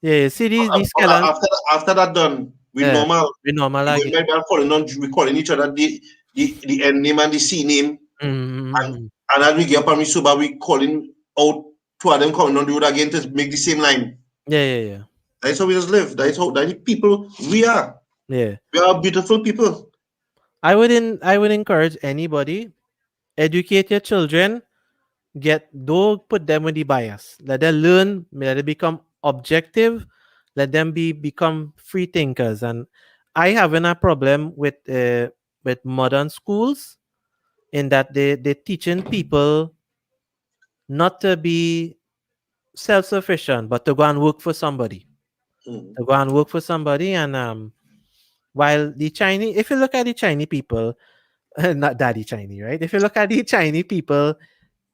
Yeah, see these scalons. After that done, we Yeah, normal. we normal We going again. back and calling on we calling each other the N name and the C name. Mm, mm, And mm, mm. and as we get up and we sober, we calling out two of them coming on the road again to make the same line. Yeah, yeah, yeah, That's how we just live. That's the people we are. yeah. We are beautiful people. I would encourage anybody educate your children. Don't put them with the bias. Let them learn. Let them become objective. Let them become free thinkers. And I having a problem with modern schools in that they teaching people not to be self sufficient, but to go and work for somebody. Hmm. To go and work for somebody. And while the Chinese, if you look at the Chinese people, not daddy Chinese, right? If you look at the Chinese people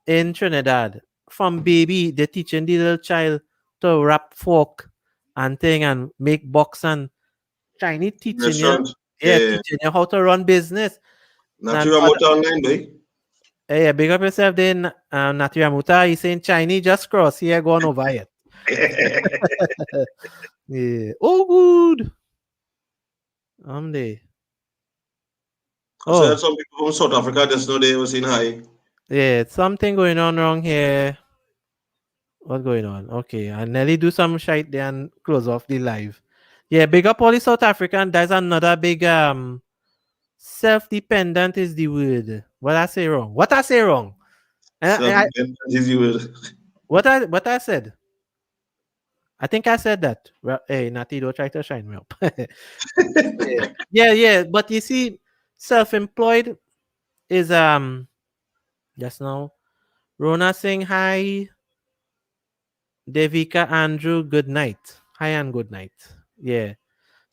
in Trinidad, from baby, they're teaching the little child to wrap fork and thing and make box and Chinese teaching you, Restaurant. yeah, Yeah. teaching you how to run business. And Natural motor online, boy. yeah, big up yourself then, Natiramuta. He's saying Chinese just cross here, going over it. Yeah. Oh, good. There. I said Oh, some people from South Africa just know they were saying hi. yeah, something going on wrong here. What's going on? Okay, I nearly do some shite there and close off the live. Yeah, big up all the South African. There's another big self-dependent is the word. What I say wrong? What I say wrong? And Self-dependent is you will. what I said? I think I said that. Well, hey, Natty, don't try to shine me up. Yeah, yeah, yeah. But you see, self-employed is just now. Rona saying hi. Devika Andrew, good night. Hi and good night. Yeah.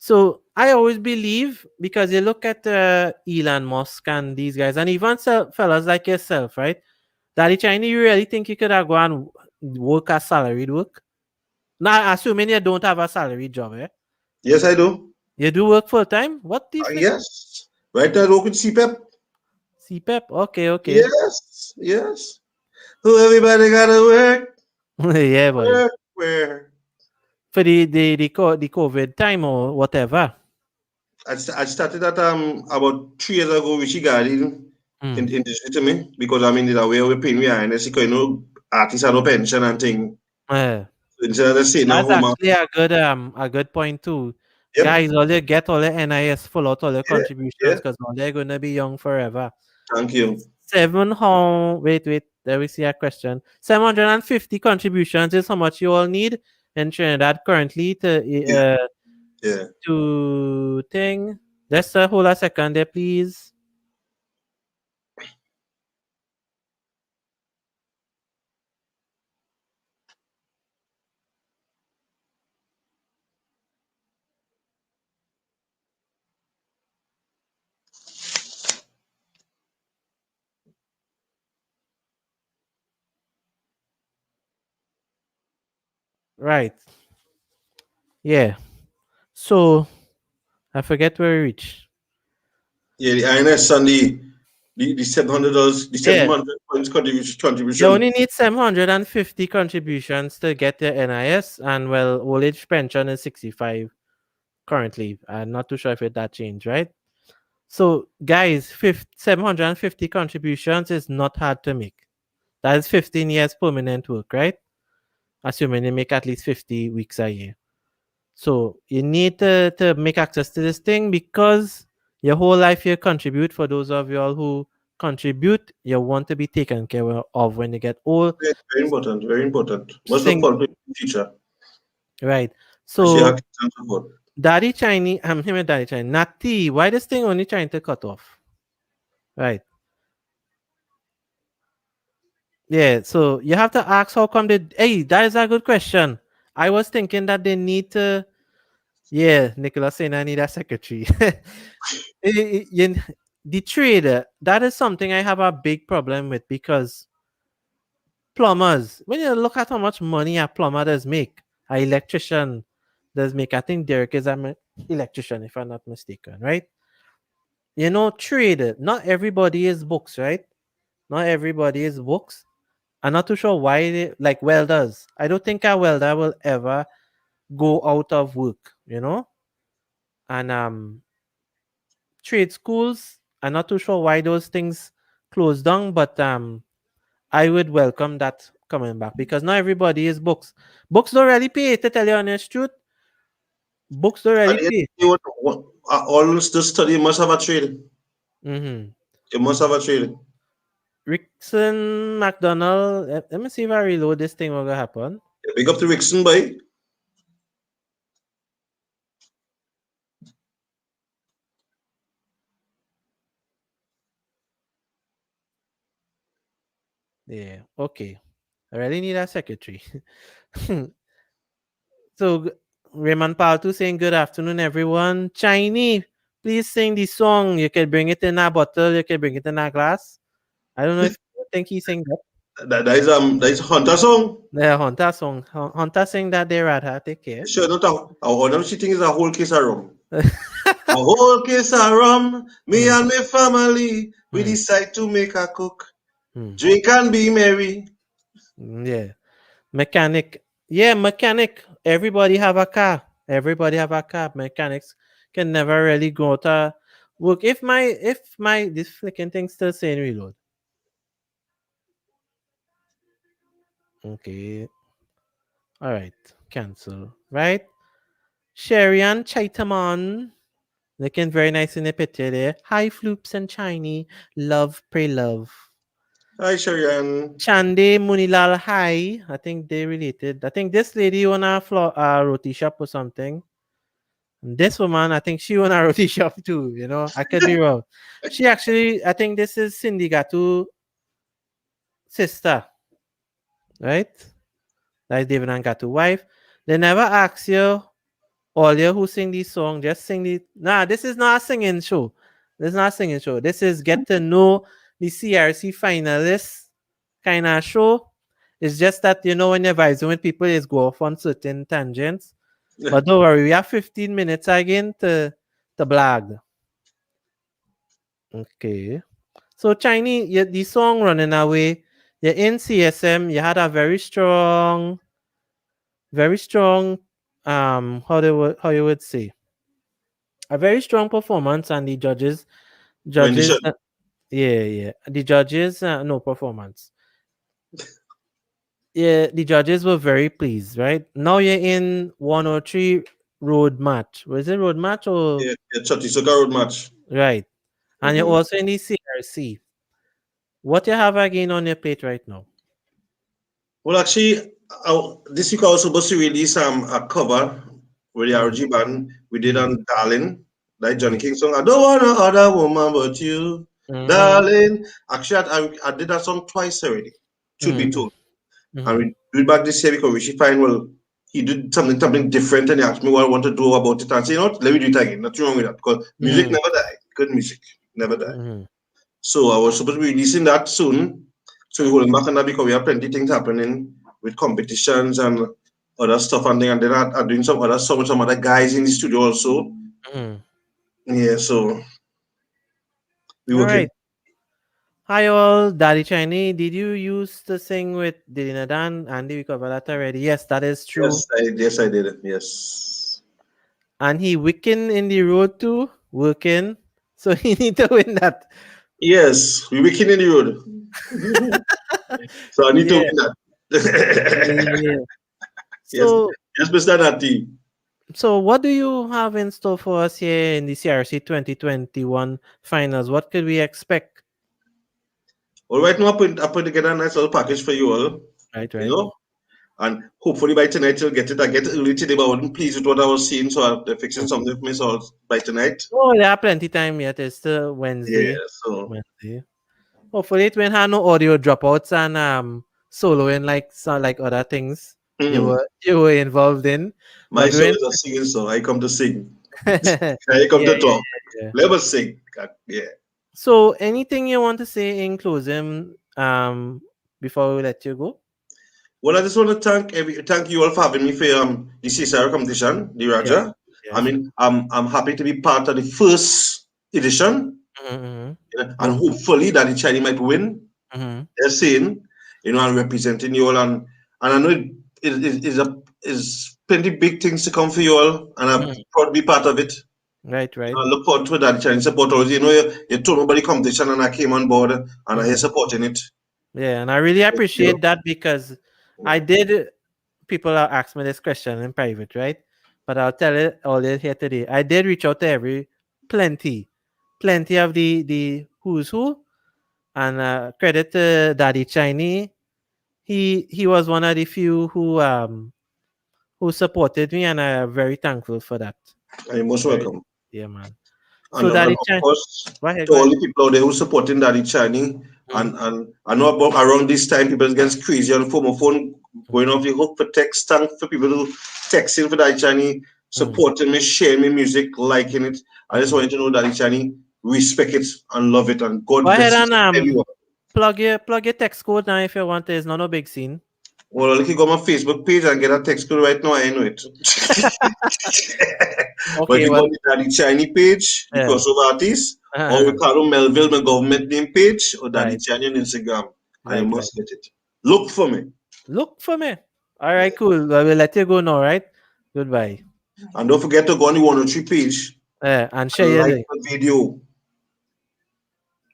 So I always believe, because you look at Elon Musk and these guys, and even fellas like yourself, right? Daddy Chinese, you really think you could have gone and work as salaried work? Now, assuming you don't have a salary job, eh? Yes, I do. You do work full time? What the flick? Yes. Right now, I work with CPEP. CPEP? Okay, okay. Yes, yes. So everybody gotta work, Yeah, boy. work, where? For the COVID time or whatever. I started that about 3 years ago with regarding Mm. in this to me because I mean the way we pay me and because you know artists have no pension and thing. Eh. So instead of just sitting at That's home, actually a good point too. yep, Guys, all you get all the NIS full out all the yeah, contributions yeah. because all they're gonna be young forever. Thank you. Wait, there we see a question. 750 contributions is how much you all need in Trinidad currently Yeah, yeah. to thing. Just hold a second there, please. Right. Yeah. So I forget where we reach. Yeah, the INS and the $700, the Yeah. 700 points You contribution. only need 750 contributions to get your NIS, and well, old age pension is 65 currently. I'm not too sure if that changed, right? So, guys, 750 contributions is not hard to make. That is 15 years permanent work, right? Assuming you make at least 50 weeks a year. So, you need to make access to this thing because your whole life you contribute. For those of y'all who contribute, you want to be taken care of when you get old. Very, very important, very important. Must look Thing, forward to the future. right? I see So, how kids and so forth. Daddy Chinese, I'm him and Daddy Chinese. Natty, why this thing only trying to cut off? Right. Yeah, so you have to ask how come they. Hey, that is a good question. I was thinking that they need to. Yeah, Nicholas saying I need a secretary. The trader, that is something I have a big problem with because plumbers, when you look at how much money a plumber does make, an electrician does make, I think Derek is an electrician, if I'm not mistaken, right? Trade, not everybody is books, right? Not everybody is books. I'm not too sure why like welders. I don't think a welder will ever go out of work. And trade schools, I'm not too sure why those things closed down, but I would welcome that coming back because not everybody is books. Books don't really pay, to tell you honest truth. Books don't At really the end pay. of the day, all the study must have a trade. Mm-hmm. You must have a trade. Rickson McDonald. Let me see if I reload this thing. What will happen? Big up to Rickson, boy. Yeah. Okay. I really need a secretary. So Raymond Paltu saying good afternoon, everyone. Chinese, please sing the song. You can bring it in a bottle. You can bring it in a glass. I don't know if you think he sing that. That is Hunter song. The Hunter song. Hunter sing that they rather take care. Sure, not all them she think is a whole case of rum. A whole case of rum. Me Hmm, and my family, we hmm, decide to make a cook. hmm. Drink and be merry. Yeah. Mechanic. Yeah, mechanic. Everybody have a car. Everybody have a car. Mechanics can never really go to work. If my this flicking thing still saying reload. Okay. All right. Cancel. Right? Sherian Chaitaman. Looking very nice in the picture there. Hi, Floops and Chinee. Love, pray love. Hi, Sharon. Chande Munilal, hi. I think they related. I think this lady own a roti shop or something. And this woman, I think she own a roti shop too. I could be wrong. She actually, I think this is Cindy Gatu sister, right? That's David and Gatu wife. They never ask you. all you who sing this song, just sing the. Nah, this is not a singing show. This is not a singing show. This is get to know the CRC finalists kind of show. It's just that when you're vibing with people, is go off on certain tangents. But don't worry, we have 15 minutes again to blag. Okay. So Chinese, the song running away. You're in CSM. You had a very strong. How you would say, a very strong performance, and the judges, Rendition. yeah, the judges, no performance. Yeah, the judges were very pleased, right? Now you're in 103 road match. Was it road match or Yeah, yeah, Chutney Soca road match. right? And you're Hmm. also in the CRC. What you have again on your plate right now? Well, actually, this week I was supposed to release a cover with the Mm, RG band. We did mm, on Darling, that Johnny mm, King song. I don't want no other woman but you, mm, darling. Actually, I did that song twice already, truth be mm, told. And mm, we do it back this year because we should find, well, he did something different and he asked me what I want to do about it. And I said, let me do it again. Nothing wrong with that because music mm, never die. Good music never die. mm, So I was supposed to be releasing that soon. So we're mm, holding back on that because we have plenty of things happening with competitions and other stuff and then are doing some other songs with some other guys in the studio also. mm. Yeah, so we All right. working. Hi all, Daddy Chinese. Did you use to sing with Dilina Dan? Andy, we covered that already. Yes, that is true. Yes, I did it. Yes. And he wicking in the road too, working. So he need to win that. Yes, we working in the road. So I need to Yeah, win yeah, that. yeah. Yes, So, yes, Mr. Natty. so what do you have in store for us here in the CRC 2021 finals? What could we expect? All right, now I put together a nice little package for you all, Right, you right. know, and hopefully by tonight you'll get it. I get it early today, but I wasn't pleased with what I was seeing, so I'm fixing Mm. something for me so by tonight. Oh, there are plenty time yet. It's still Yeah, Wednesday. so Wednesday. Hopefully it won't have no audio dropouts and soloing like other things mm, you were involved in. my But song when is a singing song. I come to sing. yeah, I come yeah, to talk. yeah. Let us sing. Yeah. So anything you want to say in closing before we let you go? Well, I just want to thank you all for having me for the CSR competition, the Yes. Raja. I Yes. mean, I'm happy to be part of the first edition, Mm-hmm. and hopefully that the Chinese might win. Mm-hmm. They're saying, and representing you all, and I know is plenty big things to come for you all, and I'm Mm-hmm. proud to be part of it. Right, right. I look forward to that Chinese supporters. You told me about the competition, and I came on board, and I here Mm-hmm. supporting it. Yeah, and I really You appreciate know, that because I did people are ask me this question in private, right? But I'll tell it all it here today. I did reach out to plenty, plenty of the who's who, and credit to Daddy Chinee. He was one of the few who supported me, and I'm very thankful for that. you're most Very, welcome. yeah, man. So And Daddy of Chinee, course, go ahead, to go all ahead. the people out there who supporting Daddy Chani, Mm, and I know about around this time people gets crazy on phone going mm, off the hook for text. Thank for people who texting for Daddy Chani, mm, supporting me, sharing me music, liking it. I just mm. want you to know Daddy Chani, respect it and love it, and Go God ahead bless and everyone. plug your text code now if you want. It's not a big scene. Well, look, you go on my Facebook page and get a text code right now. I know it. But if Okay, you go well, on the Daddy Chani page, the yeah. crossover artist, or Ricardo Melville, my government name page, or Daddy Right, Chani on Instagram, and you right, right. must get it. Look for me. Look for me. All right, Yeah. cool. I will let you go now, right? Goodbye. And don't forget to go on the 103 page And share and your like link. the video.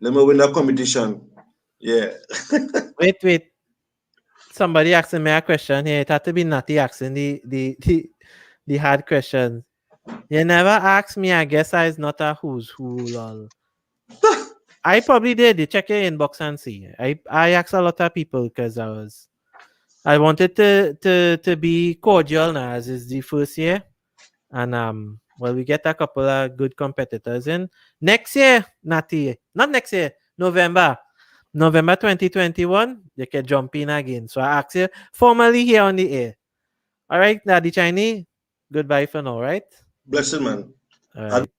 Let me win that competition. Yeah. Wait, wait. Somebody asking me a question here. It had to be Natty asking the hard questions. You never asked me. I guess I is not a who's who. Lol. I probably did. You check your inbox and see. I asked a lot of people because I wanted to be cordial now as it's the first year. And well, we get a couple of good competitors in next year, not next year, November 2021. You can jump in again. So I ask you formally here on the air. All right, now the Chinese. goodbye for now, right? Blessed man. All And right.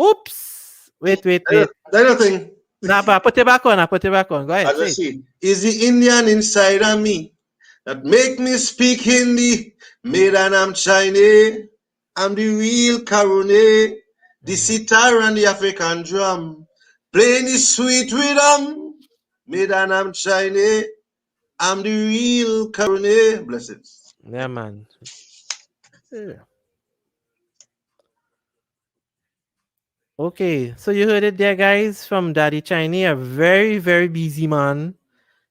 Oops. Wait. the other thing, Nah, but put it back on. I put it back on. Go I ahead. Say just it. see, is the Indian inside of me that make me speak Hindi, made and I'm Chinese. I'm the real Karune, the sitar and the African drum, playing the sweet rhythm, made and I'm Chinese. I'm the real Karune. Blessings. Yeah, man. Yeah. Okay, so you heard it there, guys, from Daddy Chinee, a very, very busy man.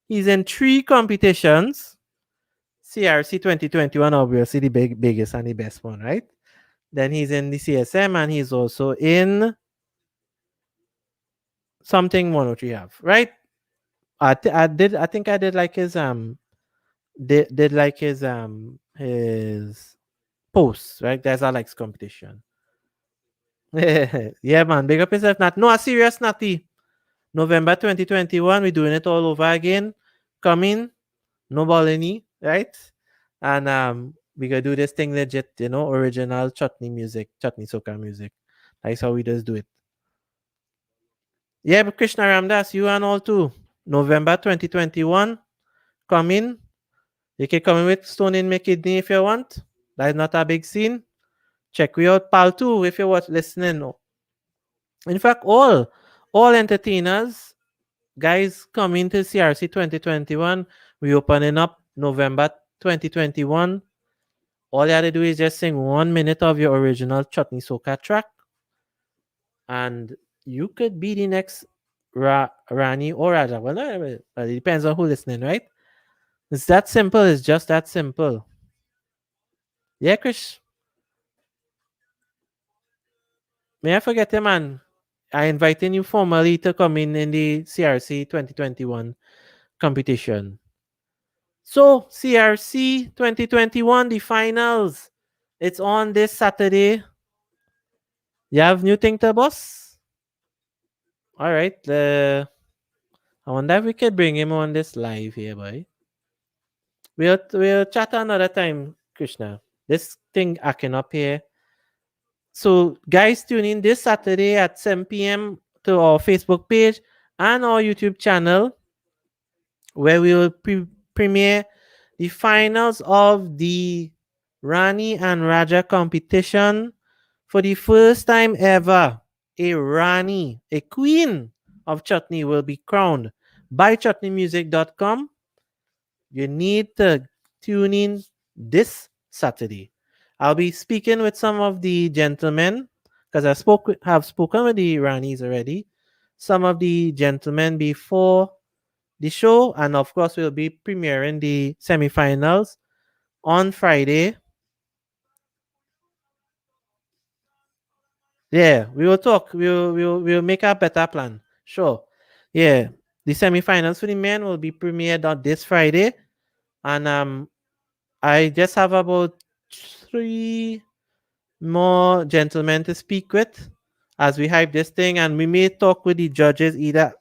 He's in 3 competitions. CRC 2021, obviously the biggest and the best one, right? Then he's in the CSM and he's also in something 103 have, right? I think I did like his did like his posts, right? There's a likes competition. Yeah, man, big up yourself. Not no a serious natty. November 2021, we're doing it all over again. Coming, no Bolini, right? And we gonna do this thing legit, original chutney music, chutney soca music. That's how we just do it. Yeah, but Krishna Ramdas, you and all too. November 2021, coming. You can come in with Stone in my kidney if you want. That is not a big scene. Check we out Pal too if you watch listening. In fact, all entertainers, guys, coming to CRC 2021. We opening up November 2021. All you have to do is just sing 1 minute of your original Chutney Soca track, and you could be the next Rani or Raja. Well, no, it depends on who listening, right? It's that simple. It's just that simple. Yeah, Chris. May I forget you, man? I inviting you formally to come in the CRC 2021 competition. So, CRC 2021, the finals. It's on this Saturday. You have new thing to boss? All right. I wonder if we could bring him on this live here, boy. We'll chat another time, Krishna. This thing acting up here. So, guys, tune in this Saturday at 7 p.m. to our Facebook page and our YouTube channel, where we will premiere the finals of the Rani and Raja competition. For the first time ever, a Rani, a queen of Chutney, will be crowned by chutneymusic.com. You need to tune in this Saturday. I'll be speaking with some of the gentlemen because have spoken with the Ranis already. Some of the gentlemen before the show, and of course, we'll be premiering the semifinals on Friday. Yeah, we will talk. We'll make a better plan. Sure. Yeah, the semifinals for the men will be premiered on this Friday, and I just have about 3 more gentlemen to speak with as we hype this thing, and we may talk with the judges either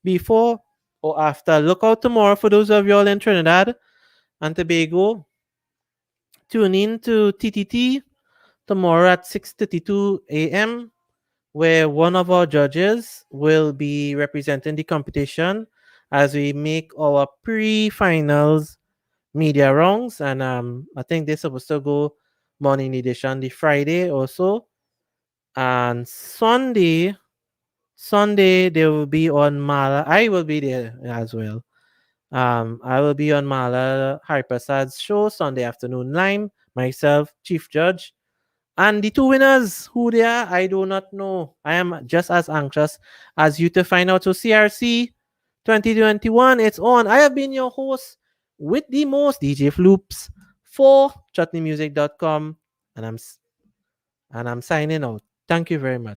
before or after. Look out tomorrow for those of you all in Trinidad and Tobago. Tune in to TTT tomorrow at 6:32 a.m., where one of our judges will be representing the competition as we make our pre-finals media rounds. And I think they're supposed to go morning edition the Friday or so. And Sunday they will be on Mala. I will be there as well. I will be on Mala Harprasad's show Sunday afternoon lime. Myself, Chief Judge, and the 2 winners, who they are, I do not know. I am just as anxious as you to find out. So CRC 2021, it's on. I have been your host with the most, DJ Floops, for chutneymusic.com, and I'm signing out. Thank you very much.